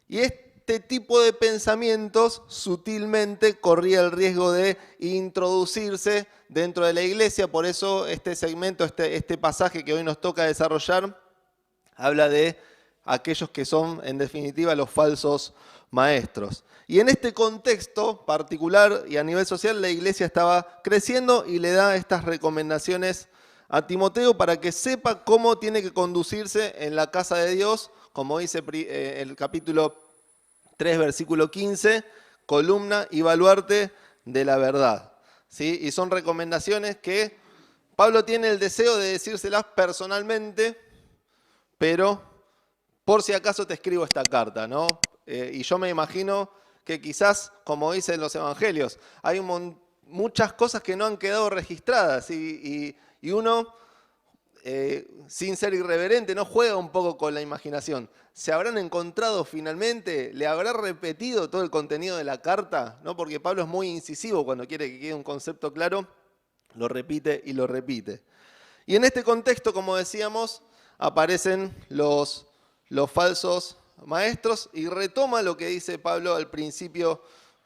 Y este tipo de pensamientos sutilmente corría el riesgo de introducirse dentro de la iglesia. Por eso este segmento, este pasaje que hoy nos toca desarrollar, habla de aquellos que son, en definitiva, los falsos maestros. Y en este contexto particular y a nivel social, la iglesia estaba creciendo y le da estas recomendaciones a Timoteo para que sepa cómo tiene que conducirse en la casa de Dios, como dice el capítulo 3, versículo 15, columna y baluarte de la verdad. ¿Sí? Y son recomendaciones que Pablo tiene el deseo de decírselas personalmente, pero por si acaso te escribo esta carta, ¿no? Y yo me imagino que quizás, como dicen los evangelios, hay muchas cosas que no han quedado registradas y uno, sin ser irreverente, no juega un poco con la imaginación. ¿Se habrán encontrado finalmente? ¿Le habrá repetido todo el contenido de la carta? ¿No? Porque Pablo es muy incisivo cuando quiere que quede un concepto claro, lo repite y lo repite. Y en este contexto, como decíamos, aparecen los falsos maestros y retoma lo que dice Pablo al principio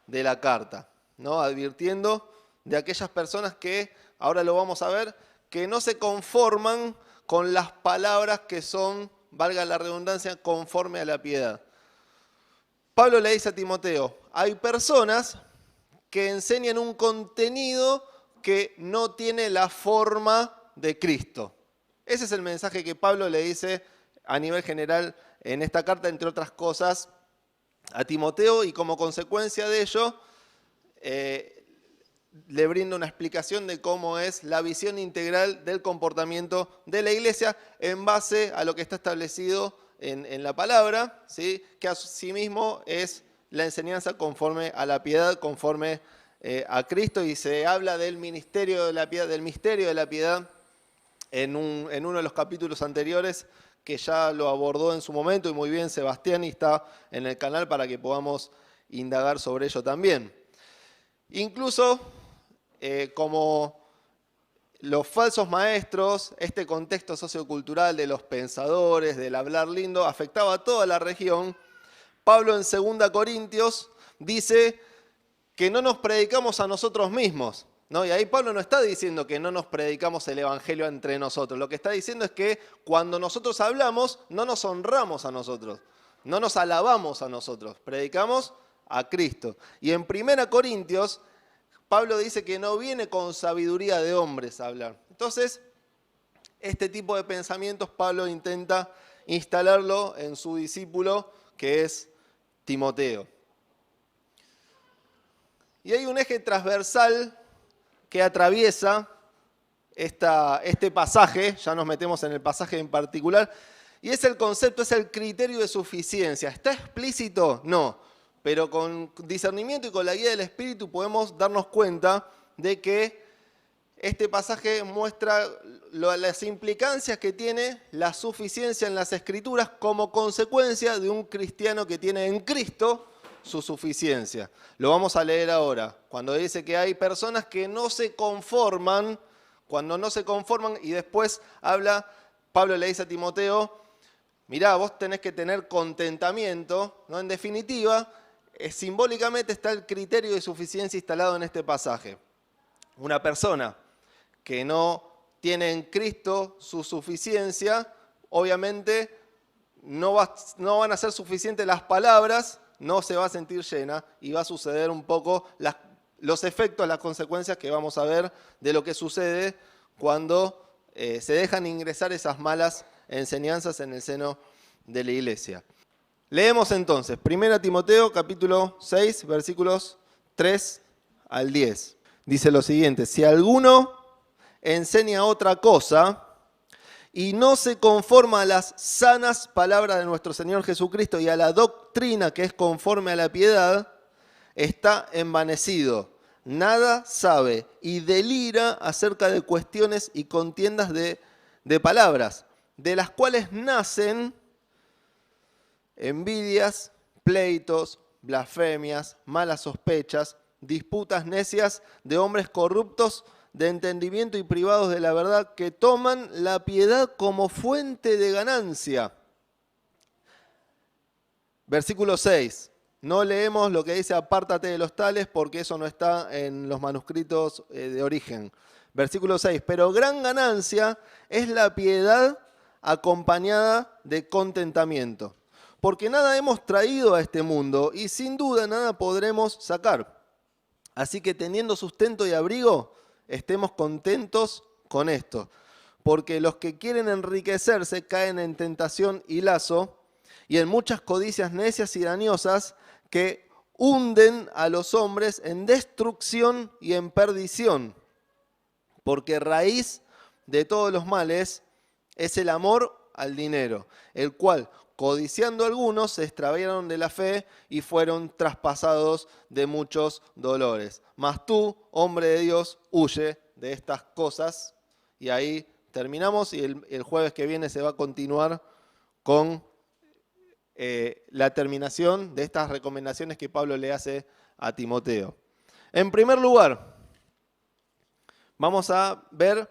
de la carta, ¿no? Advirtiendo de aquellas personas que, ahora lo vamos a ver, que no se conforman con las palabras que son, valga la redundancia, conforme a la piedad. Pablo le dice a Timoteo, hay personas que enseñan un contenido que no tiene la forma de Cristo. Ese es el mensaje que Pablo le dice a nivel general en esta carta, entre otras cosas, a Timoteo, y como consecuencia de ello, le brinda una explicación de cómo es la visión integral del comportamiento de la iglesia en base a lo que está establecido en la palabra, ¿sí? Que asimismo es la enseñanza conforme a la piedad, conforme a Cristo, y se habla del ministerio de la piedad, del misterio de la piedad en uno de los capítulos anteriores, que ya lo abordó en su momento y muy bien Sebastián, y está en el canal para que podamos indagar sobre ello también. Incluso como los falsos maestros, este contexto sociocultural de los pensadores, del hablar lindo, afectaba a toda la región. Pablo en 2 Corintios dice que no nos predicamos a nosotros mismos, ¿no? Y ahí Pablo no está diciendo que no nos predicamos el evangelio entre nosotros. Lo que está diciendo es que cuando nosotros hablamos, no nos honramos a nosotros, no nos alabamos a nosotros, predicamos a Cristo. Y en 1 Corintios, Pablo dice que no viene con sabiduría de hombres a hablar. Entonces, este tipo de pensamientos Pablo intenta instalarlo en su discípulo, que es Timoteo. Y hay un eje transversal que atraviesa este pasaje, ya nos metemos en el pasaje en particular, y es el concepto, es el criterio de suficiencia. ¿Está explícito? No, pero con discernimiento y con la guía del Espíritu podemos darnos cuenta de que este pasaje muestra las implicancias que tiene la suficiencia en las Escrituras como consecuencia de un cristiano que tiene en Cristo su suficiencia. Lo vamos a leer ahora, cuando dice que hay personas que no se conforman, cuando no se conforman, y después habla, Pablo le dice a Timoteo, mirá, vos tenés que tener contentamiento, ¿no? En definitiva, simbólicamente está el criterio de suficiencia instalado en este pasaje. Una persona que no tiene en Cristo su suficiencia, obviamente no van a ser suficientes las palabras, no se va a sentir llena y va a suceder un poco los efectos, las consecuencias que vamos a ver de lo que sucede cuando se dejan ingresar esas malas enseñanzas en el seno de la iglesia. Leemos entonces 1 Timoteo capítulo 6, versículos 3 al 10. Dice lo siguiente, si alguno enseña otra cosa y no se conforma a las sanas palabras de nuestro Señor Jesucristo y a la doctrina que es conforme a la piedad, está envanecido, nada sabe y delira acerca de cuestiones y contiendas de palabras, de las cuales nacen envidias, pleitos, blasfemias, malas sospechas, disputas necias de hombres corruptos de entendimiento y privados de la verdad, que toman la piedad como fuente de ganancia, Versículo 6. No leemos lo que dice apártate de los tales porque eso no está en los manuscritos de origen. Versículo 6. Pero gran ganancia es la piedad acompañada de contentamiento. Porque nada hemos traído a este mundo y sin duda nada podremos sacar. Así que teniendo sustento y abrigo, estemos contentos con esto. Porque los que quieren enriquecerse caen en tentación y lazo y en muchas codicias necias y dañosas que hunden a los hombres en destrucción y en perdición. Porque raíz de todos los males es el amor al dinero, el cual, codiciando algunos, se extraviaron de la fe y fueron traspasados de muchos dolores. Mas tú, hombre de Dios, huye de estas cosas. Y ahí terminamos y el jueves que viene se va a continuar con la terminación de estas recomendaciones que Pablo le hace a Timoteo. En primer lugar, vamos a ver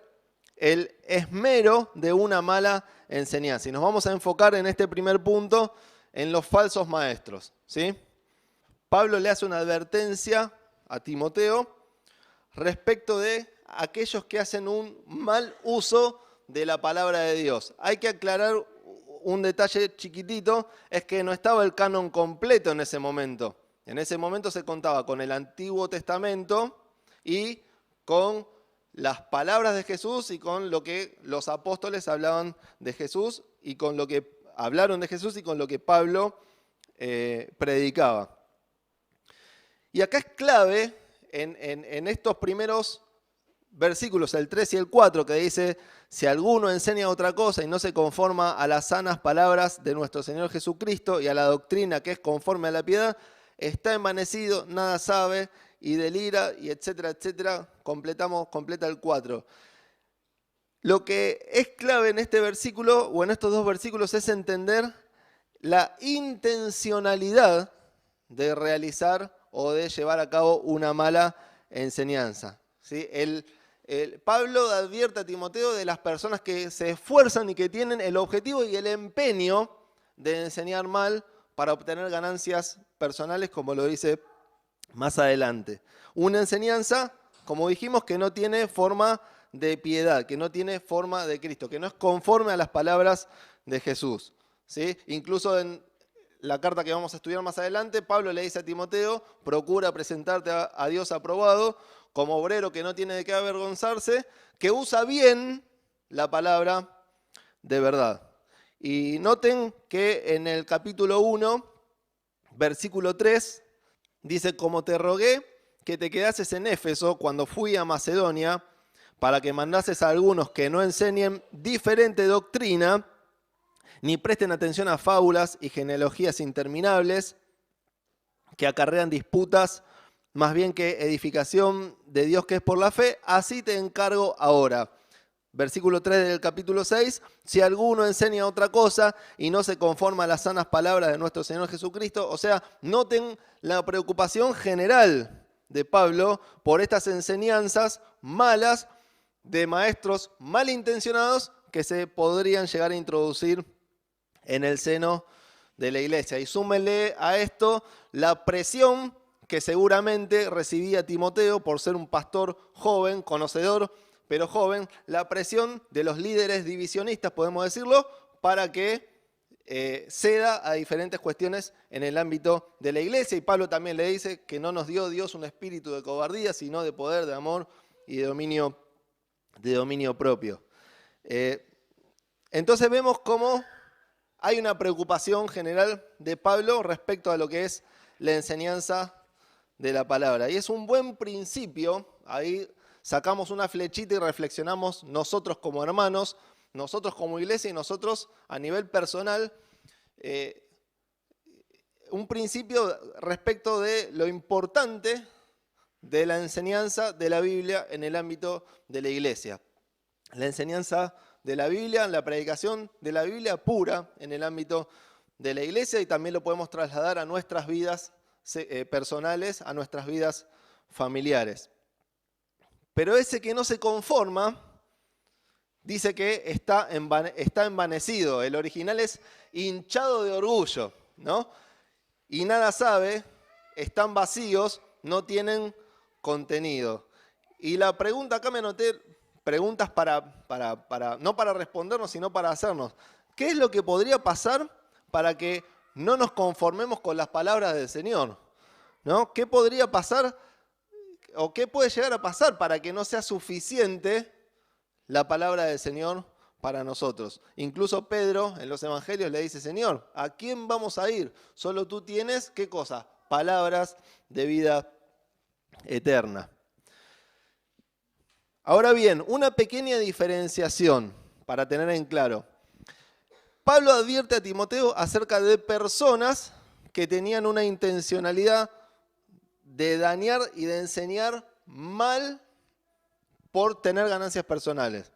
el esmero de una mala enseñanza. Y nos vamos a enfocar en este primer punto en los falsos maestros, ¿sí? Pablo le hace una advertencia a Timoteo respecto de aquellos que hacen un mal uso de la palabra de Dios. Hay que aclarar un detalle chiquitito, es que no estaba el canon completo en ese momento. En ese momento se contaba con el Antiguo Testamento y con las palabras de Jesús y con lo que los apóstoles hablaban de Jesús y con lo que hablaron de Jesús y con lo que Pablo predicaba. Y acá es clave en estos primeros versículos, el 3 y el 4, que dice: si alguno enseña otra cosa y no se conforma a las sanas palabras de nuestro Señor Jesucristo y a la doctrina que es conforme a la piedad, está envanecido, nada sabe y delira, y etcétera, etcétera. Completa el 4. Lo que es clave en este versículo, o en estos dos versículos, es entender la intencionalidad de realizar o de llevar a cabo una mala enseñanza, ¿sí? Pablo advierte a Timoteo de las personas que se esfuerzan y que tienen el objetivo y el empeño de enseñar mal para obtener ganancias personales, como lo dice más adelante. Una enseñanza, como dijimos, que no tiene forma de piedad, que no tiene forma de Cristo, que no es conforme a las palabras de Jesús, ¿sí? Incluso en la carta que vamos a estudiar más adelante, Pablo le dice a Timoteo: procura presentarte a Dios aprobado, como obrero que no tiene de qué avergonzarse, que usa bien la palabra de verdad. Y noten que en el capítulo 1, versículo 3, dice: como te rogué que te quedases en Éfeso cuando fui a Macedonia, para que mandases a algunos que no enseñen diferente doctrina, ni presten atención a fábulas y genealogías interminables, que acarrean disputas más bien que edificación de Dios que es por la fe, así te encargo ahora. Versículo 3 del capítulo 6, si alguno enseña otra cosa y no se conforma a las sanas palabras de nuestro Señor Jesucristo. O sea, noten la preocupación general de Pablo por estas enseñanzas malas de maestros malintencionados que se podrían llegar a introducir en el seno de la iglesia. Y súmenle a esto la presión que seguramente recibía Timoteo por ser un pastor joven, conocedor, pero joven, la presión de los líderes divisionistas, podemos decirlo, para que ceda a diferentes cuestiones en el ámbito de la iglesia. Y Pablo también le dice que no nos dio Dios un espíritu de cobardía, sino de poder, de amor y de dominio propio. Entonces vemos cómo hay una preocupación general de Pablo respecto a lo que es la enseñanza de la palabra. Y es un buen principio, ahí sacamos una flechita y reflexionamos nosotros como hermanos, nosotros como iglesia y nosotros a nivel personal, un principio respecto de lo importante de la enseñanza de la Biblia en el ámbito de la iglesia. La enseñanza de la Biblia, la predicación de la Biblia pura en el ámbito de la iglesia, y también lo podemos trasladar a nuestras vidas personales, a nuestras vidas familiares. Pero ese que no se conforma, dice que está envanecido. El original es hinchado de orgullo, ¿no? y nada sabe, están vacíos, no tienen contenido. Y la pregunta, acá me anoté preguntas no para respondernos, sino para hacernos. ¿Qué es lo que podría pasar para que no nos conformemos con las palabras del Señor? ¿No? ¿Qué podría pasar o qué puede llegar a pasar para que no sea suficiente la palabra del Señor para nosotros? Incluso Pedro en los evangelios le dice, Señor, ¿a quién vamos a ir? Solo tú tienes, ¿qué cosa? Palabras de vida eterna. Ahora bien, una pequeña diferenciación para tener en claro. Pablo advierte a Timoteo acerca de personas que tenían una intencionalidad de dañar y de enseñar mal por tener ganancias personales.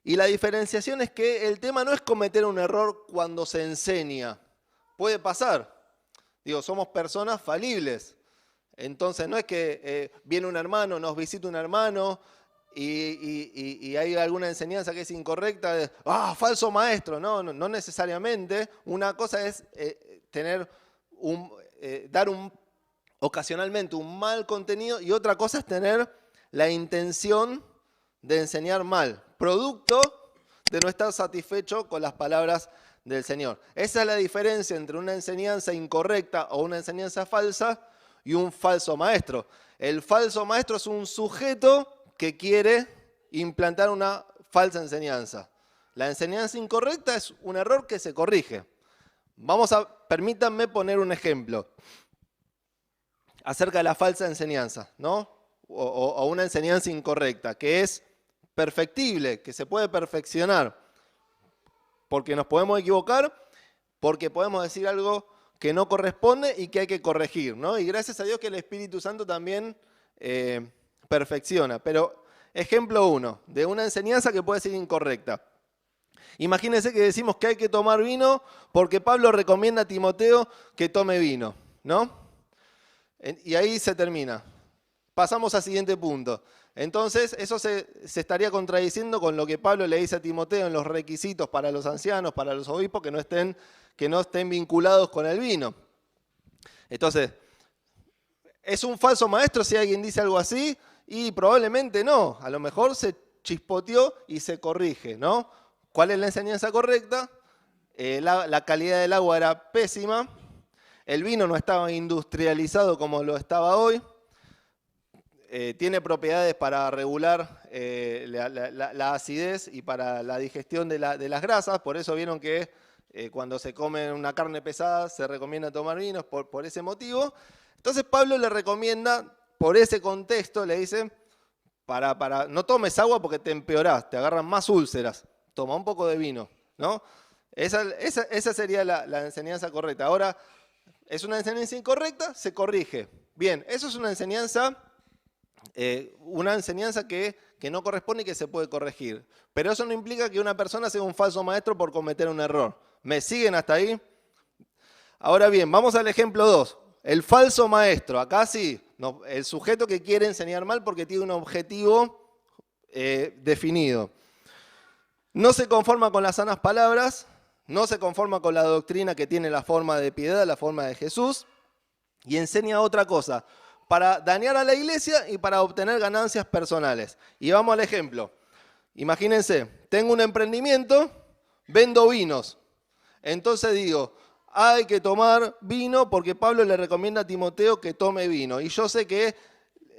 Y la diferenciación es que el tema no es cometer un error cuando se enseña. Puede pasar. Digo, somos personas falibles. Entonces no es que viene un hermano, nos visita un hermano y hay alguna enseñanza que es incorrecta. Falso maestro. No necesariamente. Una cosa es dar ocasionalmente un mal contenido y otra cosa es tener la intención de enseñar mal, producto de no estar satisfecho con las palabras del Señor. Esa es la diferencia entre una enseñanza incorrecta o una enseñanza falsa y un falso maestro. El falso maestro es un sujeto que quiere implantar una falsa enseñanza. La enseñanza incorrecta es un error que se corrige. Permítanme poner un ejemplo acerca de la falsa enseñanza, ¿no? O una enseñanza incorrecta, que es perfectible, que se puede perfeccionar, porque nos podemos equivocar, porque podemos decir algo que no corresponde y que hay que corregir, ¿no? Y gracias a Dios que el Espíritu Santo también perfecciona. Pero ejemplo 1, de una enseñanza que puede ser incorrecta. Imagínense que decimos que hay que tomar vino porque Pablo recomienda a Timoteo que tome vino, ¿no? Y ahí se termina. Pasamos al siguiente punto. Entonces, eso se estaría contradiciendo con lo que Pablo le dice a Timoteo en los requisitos para los ancianos, para los obispos, que no estén vinculados con el vino. Entonces, ¿es un falso maestro si alguien dice algo así? Y probablemente no. A lo mejor se chispoteó y se corrige, ¿no? ¿Cuál es la enseñanza correcta? La calidad del agua era pésima. El vino no estaba industrializado como lo estaba hoy. Tiene propiedades para regular la acidez y para la digestión de las grasas. Por eso vieron que cuando se come una carne pesada se recomienda tomar vinos por ese motivo. Entonces Pablo le recomienda, por ese contexto, le dice, no tomes agua porque te empeorás, te agarran más úlceras. Toma un poco de vino, ¿no? Esa sería la enseñanza correcta. Ahora, ¿es una enseñanza incorrecta? Se corrige. Bien, eso es una enseñanza que no corresponde y que se puede corregir. Pero eso no implica que una persona sea un falso maestro por cometer un error. ¿Me siguen hasta ahí? Ahora bien, vamos al ejemplo 2. El falso maestro. Acá sí, el sujeto que quiere enseñar mal porque tiene un objetivo definido. No se conforma con las sanas palabras, no se conforma con la doctrina que tiene la forma de piedad, la forma de Jesús, y enseña otra cosa, para dañar a la iglesia y para obtener ganancias personales. Y vamos al ejemplo. Imagínense, tengo un emprendimiento, vendo vinos. Entonces digo, hay que tomar vino porque Pablo le recomienda a Timoteo que tome vino. Y yo sé que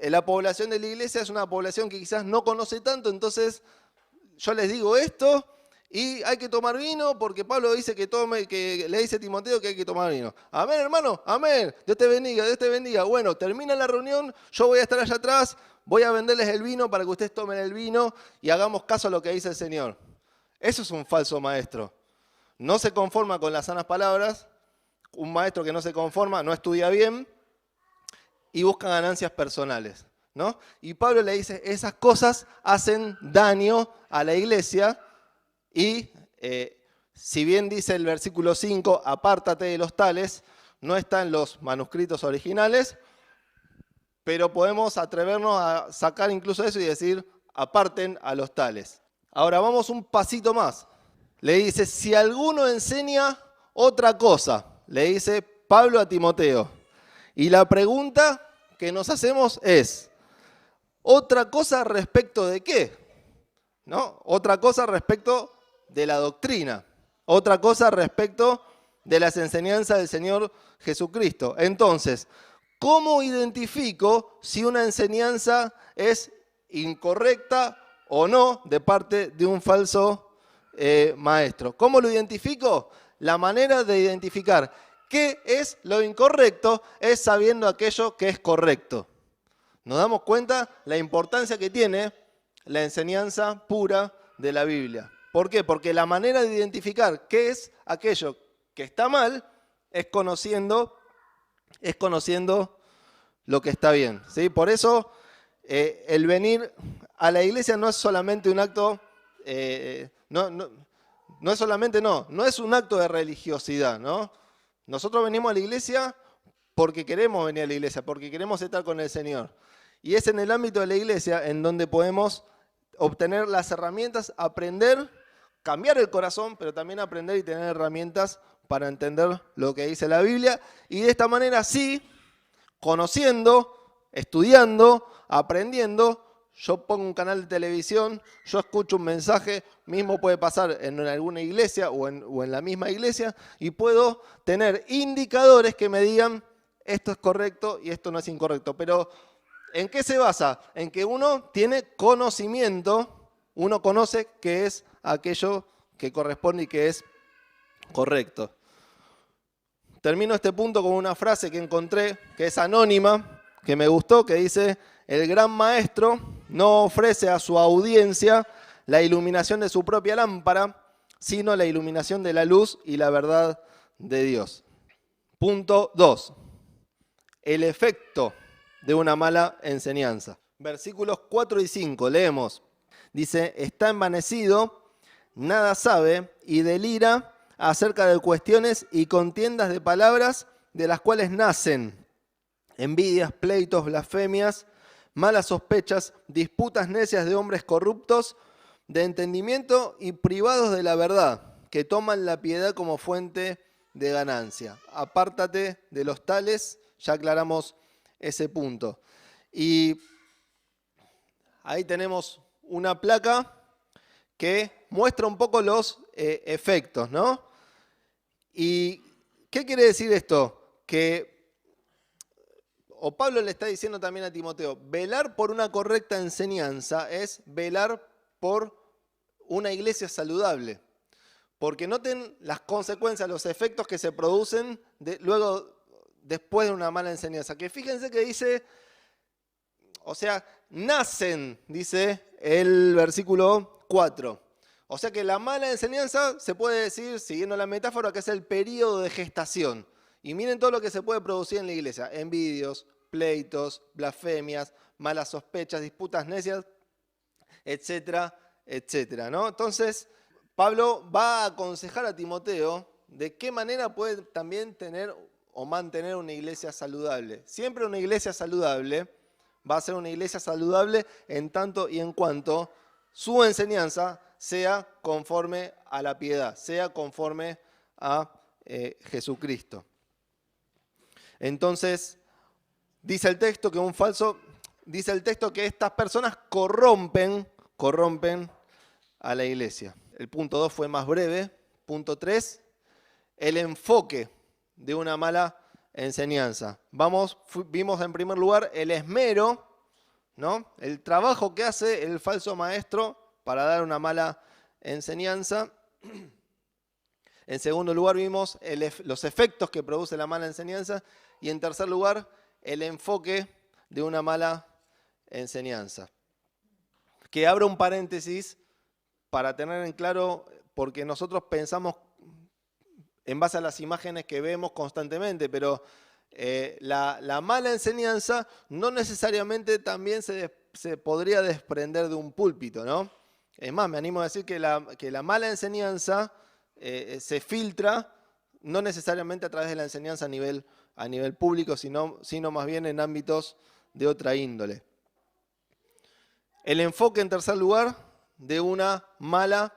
la población de la iglesia es una población que quizás no conoce tanto, entonces yo les digo esto y hay que tomar vino porque Pablo dice que le dice a Timoteo que hay que tomar vino. Amén, hermano, amén. Dios te bendiga, Dios te bendiga. Bueno, termina la reunión, yo voy a estar allá atrás, voy a venderles el vino para que ustedes tomen el vino y hagamos caso a lo que dice el Señor. Eso es un falso maestro. No se conforma con las sanas palabras, un maestro que no se conforma, no estudia bien y busca ganancias personales, ¿no? Y Pablo le dice, esas cosas hacen daño a la iglesia y si bien dice el versículo 5, apártate de los tales, no está en los manuscritos originales, pero podemos atrevernos a sacar incluso eso y decir, aparten a los tales. Ahora vamos un pasito más. Le dice, si alguno enseña otra cosa, le dice Pablo a Timoteo. Y la pregunta que nos hacemos es, ¿otra cosa respecto de qué? ¿No? Otra cosa respecto de la doctrina. Otra cosa respecto de las enseñanzas del Señor Jesucristo. Entonces, ¿cómo identifico si una enseñanza es incorrecta o no de parte de un falso maestro? ¿Cómo lo identifico? La manera de identificar qué es lo incorrecto es sabiendo aquello que es correcto. Nos damos cuenta la importancia que tiene la enseñanza pura de la Biblia. ¿Por qué? Porque la manera de identificar qué es aquello que está mal es conociendo lo que está bien, ¿sí? Por eso el venir a la iglesia no es solamente un acto, no es un acto de religiosidad, ¿no? Nosotros venimos a la iglesia porque queremos venir a la iglesia, porque queremos estar con el Señor. Y es en el ámbito de la iglesia en donde podemos obtener las herramientas, aprender, cambiar el corazón, pero también aprender y tener herramientas para entender lo que dice la Biblia. Y de esta manera sí, conociendo, estudiando, aprendiendo, yo pongo un canal de televisión, yo escucho un mensaje, mismo puede pasar en alguna iglesia o en la misma iglesia, y puedo tener indicadores que me digan esto es correcto y esto no es incorrecto. Pero ¿en qué se basa? En que uno tiene conocimiento, uno conoce qué es aquello que corresponde y que es correcto. Termino este punto con una frase que encontré, que es anónima, que me gustó, que dice: el gran maestro no ofrece a su audiencia la iluminación de su propia lámpara, sino la iluminación de la luz y la verdad de Dios. Punto 2. El efecto de una mala enseñanza. Versículos 4 y 5, leemos. Dice: está envanecido, nada sabe y delira acerca de cuestiones y contiendas de palabras de las cuales nacen envidias, pleitos, blasfemias, malas sospechas, disputas necias de hombres corruptos, de entendimiento y privados de la verdad, que toman la piedad como fuente de ganancia. Apártate de los tales, ya aclaramos ese punto. Y ahí tenemos una placa que muestra un poco los efectos, ¿no? ¿Y qué quiere decir esto? O Pablo le está diciendo también a Timoteo, velar por una correcta enseñanza es velar por una iglesia saludable. Porque noten las consecuencias, los efectos que se producen después de una mala enseñanza. Que fíjense que dice, o sea, nacen, dice el versículo 4. O sea que la mala enseñanza se puede decir, siguiendo la metáfora, que es el periodo de gestación. Y miren todo lo que se puede producir en la iglesia: envidios, pleitos, blasfemias, malas sospechas, disputas necias, etcétera, etcétera, ¿no? Entonces, Pablo va a aconsejar a Timoteo de qué manera puede también tener o mantener una iglesia saludable. Siempre una iglesia saludable va a ser una iglesia saludable en tanto y en cuanto su enseñanza sea conforme a la piedad, sea conforme a Jesucristo. Entonces, dice el texto que estas personas corrompen a la iglesia. El punto 2 fue más breve. Punto 3, el enfoque de una mala enseñanza. Vimos en primer lugar el esmero, ¿no? El trabajo que hace el falso maestro para dar una mala enseñanza. En segundo lugar vimos los efectos que produce la mala enseñanza. Y en tercer lugar, el enfoque de una mala enseñanza. Que abro un paréntesis para tener en claro, porque nosotros pensamos en base a las imágenes que vemos constantemente, pero la mala enseñanza no necesariamente también se podría desprender de un púlpito, ¿no? Es más, me animo a decir que la mala enseñanza se filtra no necesariamente a través de la enseñanza a nivel público, sino más bien en ámbitos de otra índole. El enfoque, en tercer lugar, de una mala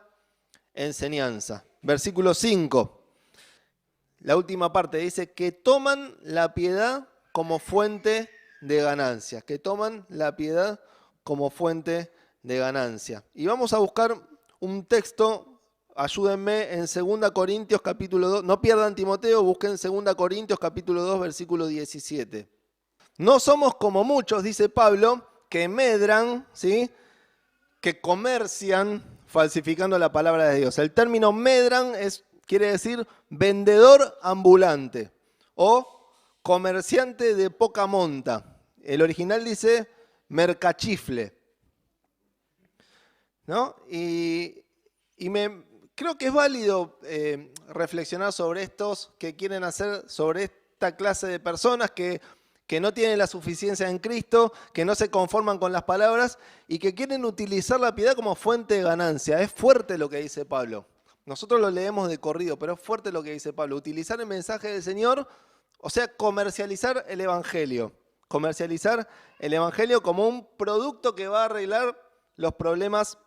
enseñanza. Versículo 5. La última parte dice que toman la piedad como fuente de ganancia, que toman la piedad como fuente de ganancia. Y vamos a buscar un texto, ayúdenme, en 2 Corintios capítulo 2, no pierdan Timoteo, busquen 2 Corintios capítulo 2, versículo 17. No somos como muchos, dice Pablo, que medran, ¿sí?, que comercian falsificando la palabra de Dios. El término medran quiere decir vendedor ambulante o comerciante de poca monta. El original dice mercachifle, ¿no? Creo que es válido reflexionar sobre estos que quieren hacer, sobre esta clase de personas que no tienen la suficiencia en Cristo, que no se conforman con las palabras y que quieren utilizar la piedad como fuente de ganancia. Es fuerte lo que dice Pablo. Nosotros lo leemos de corrido, pero es fuerte lo que dice Pablo. Utilizar el mensaje del Señor, o sea, comercializar el Evangelio. Comercializar el Evangelio como un producto que va a arreglar los problemas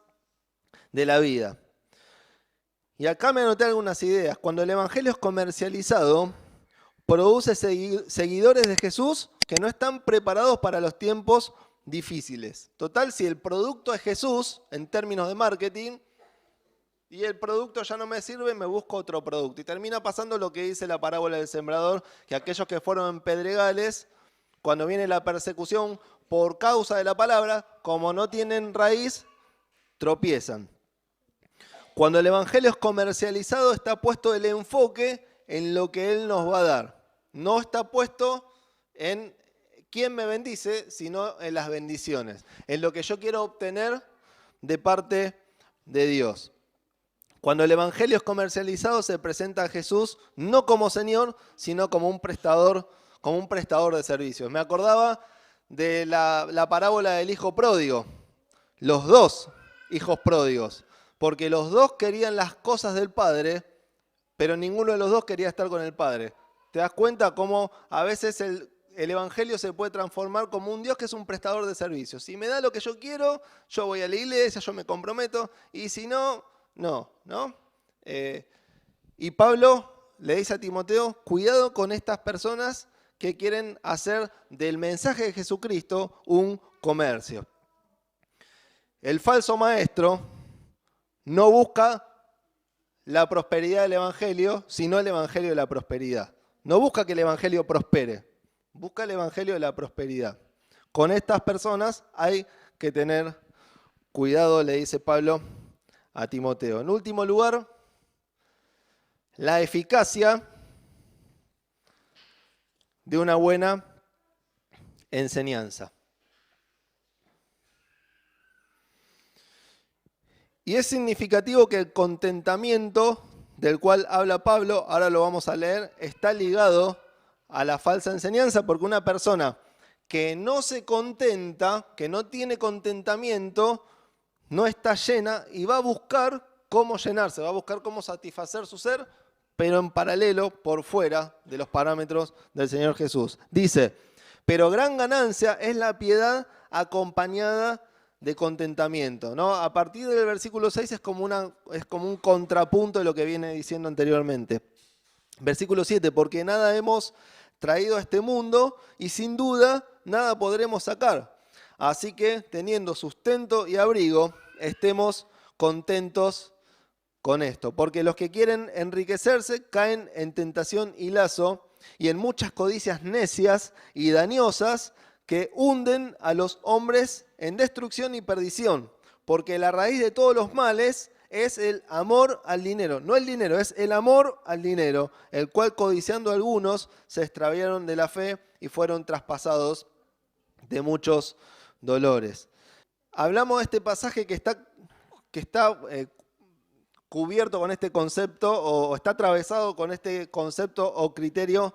de la vida. Y acá me anoté algunas ideas. Cuando el Evangelio es comercializado, produce seguidores de Jesús que no están preparados para los tiempos difíciles. Total, si el producto es Jesús, en términos de marketing, y el producto ya no me sirve, me busco otro producto. Y termina pasando lo que dice la parábola del sembrador, que aquellos que fueron en pedregales, cuando viene la persecución por causa de la palabra, como no tienen raíz, tropiezan. Cuando el Evangelio es comercializado, está puesto el enfoque en lo que Él nos va a dar. No está puesto en quién me bendice, sino en las bendiciones, en lo que yo quiero obtener de parte de Dios. Cuando el Evangelio es comercializado, se presenta a Jesús no como Señor, sino como un prestador de servicios. Me acordaba de la parábola del hijo pródigo, los dos hijos pródigos, porque los dos querían las cosas del Padre, pero ninguno de los dos quería estar con el Padre. ¿Te das cuenta cómo a veces el Evangelio se puede transformar como un Dios que es un prestador de servicios? Si me da lo que yo quiero, yo voy a la iglesia, yo me comprometo, y si no, no. Y Pablo le dice a Timoteo, cuidado con estas personas que quieren hacer del mensaje de Jesucristo un comercio. El falso maestro no busca la prosperidad del Evangelio, sino el Evangelio de la prosperidad. No busca que el Evangelio prospere, busca el Evangelio de la prosperidad. Con estas personas hay que tener cuidado, le dice Pablo a Timoteo. En último lugar, la eficacia de una buena enseñanza. Y es significativo que el contentamiento del cual habla Pablo, ahora lo vamos a leer, está ligado a la falsa enseñanza, porque una persona que no se contenta, que no tiene contentamiento, no está llena y va a buscar cómo llenarse, va a buscar cómo satisfacer su ser, pero en paralelo, por fuera de los parámetros del Señor Jesús. Dice, pero gran ganancia es la piedad acompañada de contentamiento, ¿no? A partir del versículo 6 es como un contrapunto de lo que viene diciendo anteriormente. Versículo 7, porque nada hemos traído a este mundo y sin duda nada podremos sacar. Así que teniendo sustento y abrigo, estemos contentos con esto. Porque los que quieren enriquecerse caen en tentación y lazo y en muchas codicias necias y dañosas que hunden a los hombres en destrucción y perdición, porque la raíz de todos los males es el amor al dinero. No el dinero, es el amor al dinero, el cual codiciando algunos se extraviaron de la fe y fueron traspasados de muchos dolores. Hablamos de este pasaje que está cubierto con este concepto o está atravesado con este concepto o criterio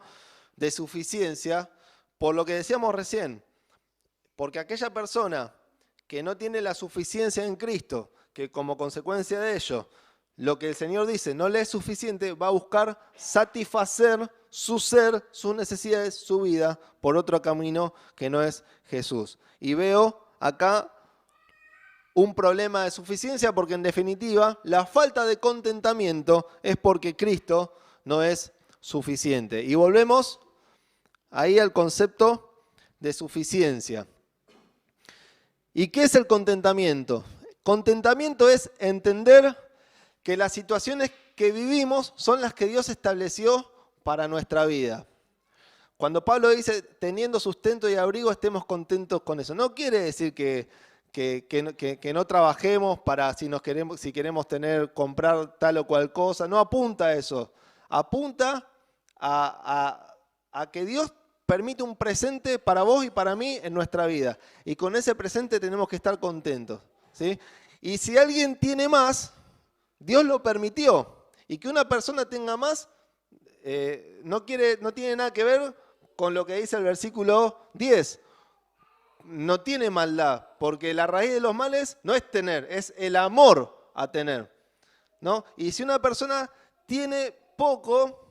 de suficiencia, por lo que decíamos recién, porque aquella persona que no tiene la suficiencia en Cristo, que como consecuencia de ello, lo que el Señor dice no le es suficiente, va a buscar satisfacer su ser, sus necesidades, su vida, por otro camino que no es Jesús. Y veo acá un problema de suficiencia porque en definitiva la falta de contentamiento es porque Cristo no es suficiente. Y volvemos ahí al concepto de suficiencia. ¿Y qué es el contentamiento? Contentamiento es entender que las situaciones que vivimos son las que Dios estableció para nuestra vida. Cuando Pablo dice, teniendo sustento y abrigo, estemos contentos con eso. No quiere decir que no trabajemos para si queremos comprar tal o cual cosa. No apunta a eso. Apunta a que Dios permite un presente para vos y para mí en nuestra vida. Y con ese presente tenemos que estar contentos, ¿sí? Y si alguien tiene más, Dios lo permitió. Y que una persona tenga más no tiene nada que ver con lo que dice el versículo 10. No tiene maldad, porque la raíz de los males no es tener, es el amor a tener, ¿no? Y si una persona tiene poco,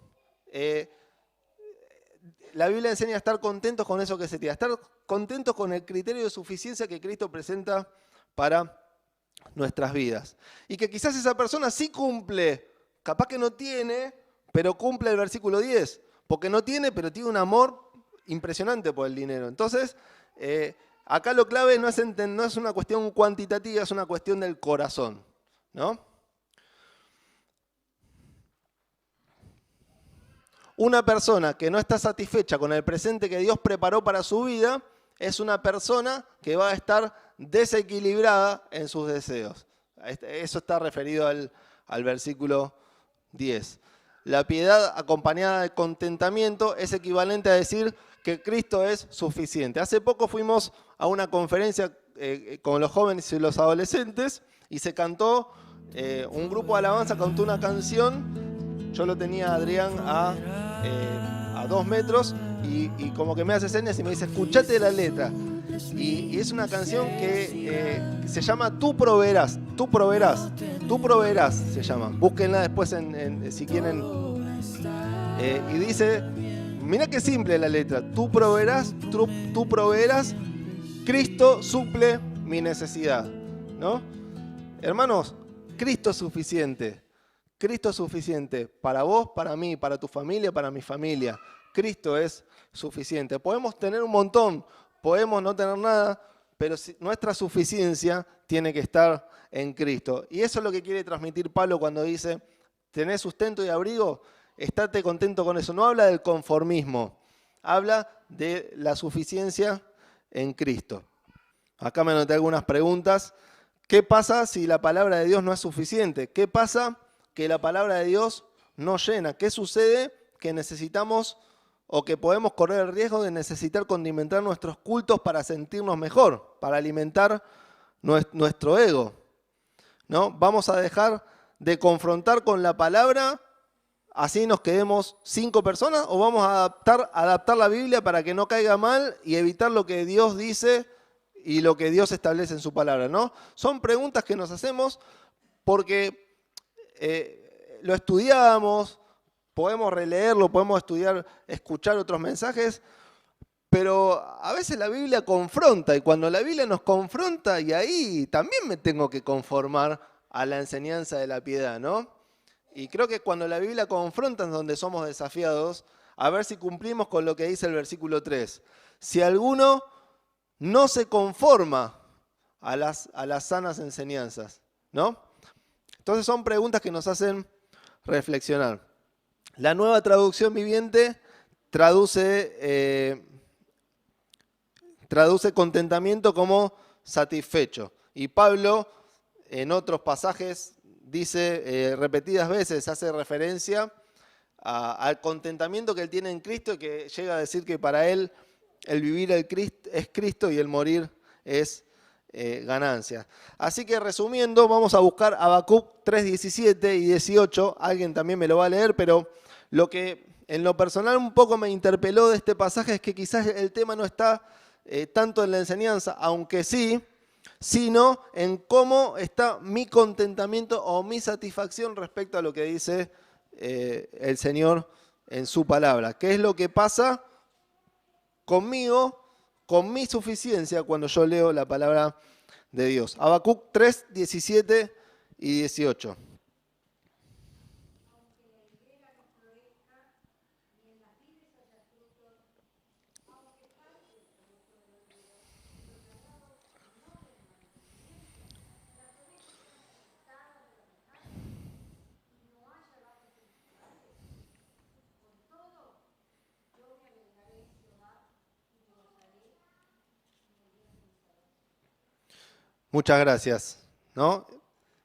la Biblia enseña a estar contentos con eso que se tiene, a estar contentos con el criterio de suficiencia que Cristo presenta para nuestras vidas. Y que quizás esa persona sí cumple, capaz que no tiene, pero cumple el versículo 10, porque no tiene, pero tiene un amor impresionante por el dinero. Entonces, acá lo clave no es una cuestión cuantitativa, es una cuestión del corazón, ¿no? Una persona que no está satisfecha con el presente que Dios preparó para su vida es una persona que va a estar desequilibrada en sus deseos. Eso está referido al versículo 10. La piedad acompañada de contentamiento es equivalente a decir que Cristo es suficiente. Hace poco fuimos a una conferencia con los jóvenes y los adolescentes y se cantó, un grupo de alabanza cantó una canción. Yo lo tenía a Adrián a 2 metros y como que me hace señas y me dice, escuchate la letra. Y es una canción que se llama Tú proveerás, tú proveerás, tú proveerás se llama. Búsquenla después si quieren. Y dice, mira qué simple la letra, tú proveerás, Cristo suple mi necesidad, ¿no? Hermanos, Cristo es suficiente. Cristo es suficiente para vos, para mí, para tu familia, para mi familia. Cristo es suficiente. Podemos tener un montón, podemos no tener nada, pero nuestra suficiencia tiene que estar en Cristo. Y eso es lo que quiere transmitir Pablo cuando dice, ¿tenés sustento y abrigo? Estate contento con eso. No habla del conformismo, habla de la suficiencia en Cristo. Acá me anoté algunas preguntas. ¿Qué pasa si la palabra de Dios no es suficiente? ¿Qué pasa que la palabra de Dios no llena? ¿Qué sucede? Que necesitamos o que podemos correr el riesgo de necesitar condimentar nuestros cultos para sentirnos mejor, para alimentar nuestro ego, ¿no? Vamos a dejar de confrontar con la palabra, así nos quedemos 5 personas, o vamos a adaptar la Biblia para que no caiga mal y evitar lo que Dios dice y lo que Dios establece en su palabra, ¿no? Son preguntas que nos hacemos porque lo estudiamos, podemos releerlo, podemos escuchar otros mensajes, pero a veces la Biblia confronta, y cuando la Biblia nos confronta, y ahí también me tengo que conformar a la enseñanza de la piedad, ¿no? Y creo que cuando la Biblia confronta es donde somos desafiados a ver si cumplimos con lo que dice el versículo 3. Si alguno no se conforma a las sanas enseñanzas, ¿no? Entonces son preguntas que nos hacen reflexionar. La Nueva Traducción Viviente traduce contentamiento como satisfecho. Y Pablo, en otros pasajes, dice repetidas veces, hace referencia al contentamiento que él tiene en Cristo y que llega a decir que para él el vivir es Cristo y el morir es ganancia. Así que resumiendo, vamos a buscar Habacuc 3:17 y 18. Alguien también me lo va a leer, pero lo que en lo personal un poco me interpeló de este pasaje es que quizás el tema no está tanto en la enseñanza, aunque sí, sino en cómo está mi contentamiento o mi satisfacción respecto a lo que dice el Señor en su palabra. ¿Qué es lo que pasa conmigo, con mi suficiencia cuando yo leo la palabra de Dios? Habacuc 3:17 y 18. Muchas gracias, ¿no?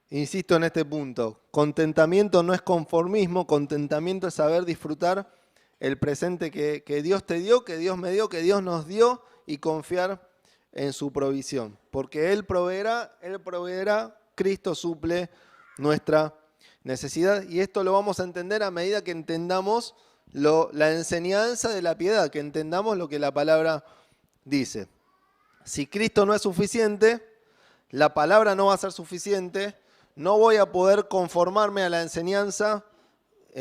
Insisto en este punto. Contentamiento no es conformismo, contentamiento es saber disfrutar el presente que Dios te dio, que Dios me dio, que Dios nos dio y confiar en su provisión. Porque Él proveerá, Cristo suple nuestra necesidad. Y esto lo vamos a entender a medida que entendamos la enseñanza de la piedad, que entendamos lo que la palabra dice. Si Cristo no es suficiente, la palabra no va a ser suficiente, no voy a poder conformarme a la enseñanza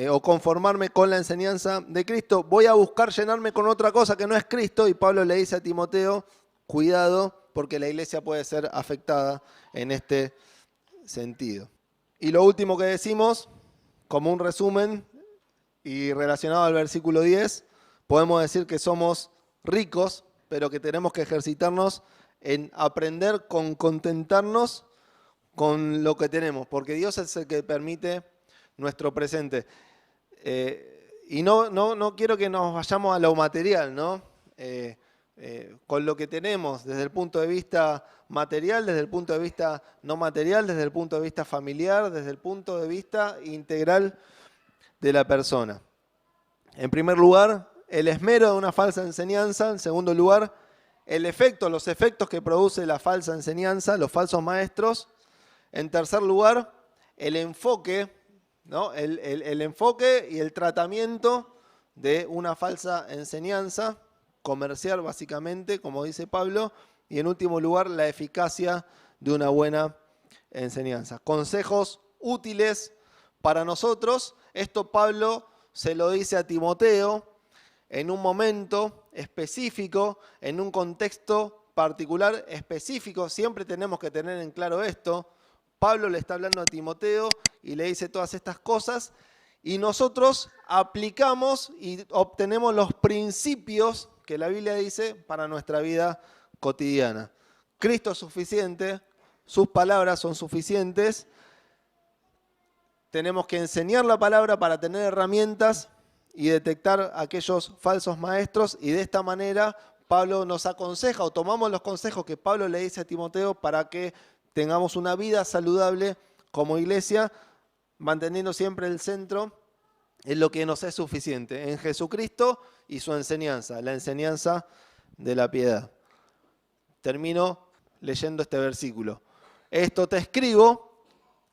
o conformarme con la enseñanza de Cristo, voy a buscar llenarme con otra cosa que no es Cristo, y Pablo le dice a Timoteo, cuidado, porque la iglesia puede ser afectada en este sentido. Y lo último que decimos, como un resumen y relacionado al versículo 10, podemos decir que somos ricos, pero que tenemos que ejercitarnos en aprender con contentarnos con lo que tenemos, porque Dios es el que permite nuestro presente. Y no quiero que nos vayamos a lo material, ¿no? Con lo que tenemos, desde el punto de vista material, desde el punto de vista no material, desde el punto de vista familiar, desde el punto de vista integral de la persona. En primer lugar, el esmero de una falsa enseñanza. En segundo lugar, los efectos que produce la falsa enseñanza, los falsos maestros. En tercer lugar, el enfoque, ¿no? El enfoque y el tratamiento de una falsa enseñanza comercial, básicamente, como dice Pablo. Y en último lugar, la eficacia de una buena enseñanza. Consejos útiles para nosotros. Esto Pablo se lo dice a Timoteo en un momento específico, en un contexto particular específico. Siempre tenemos que tener en claro esto. Pablo le está hablando a Timoteo y le dice todas estas cosas, y nosotros aplicamos y obtenemos los principios que la Biblia dice para nuestra vida cotidiana. Cristo es suficiente, sus palabras son suficientes. Tenemos que enseñar la palabra para tener herramientas y detectar aquellos falsos maestros, y de esta manera Pablo nos aconseja, o tomamos los consejos que Pablo le dice a Timoteo para que tengamos una vida saludable como iglesia, manteniendo siempre el centro en lo que nos es suficiente, en Jesucristo y su enseñanza, la enseñanza de la piedad. Termino leyendo este versículo. Esto te escribo,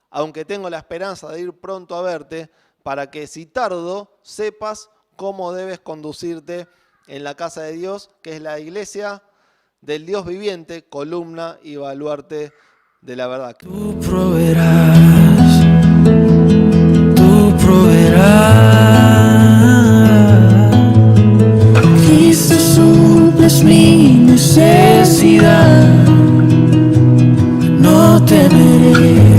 aunque tengo la esperanza de ir pronto a verte, para que si tardo sepas cómo debes conducirte en la casa de Dios, que es la iglesia del Dios viviente, columna y baluarte de la verdad. Tú proveerás. Cristo suples mi necesidad, no temeré.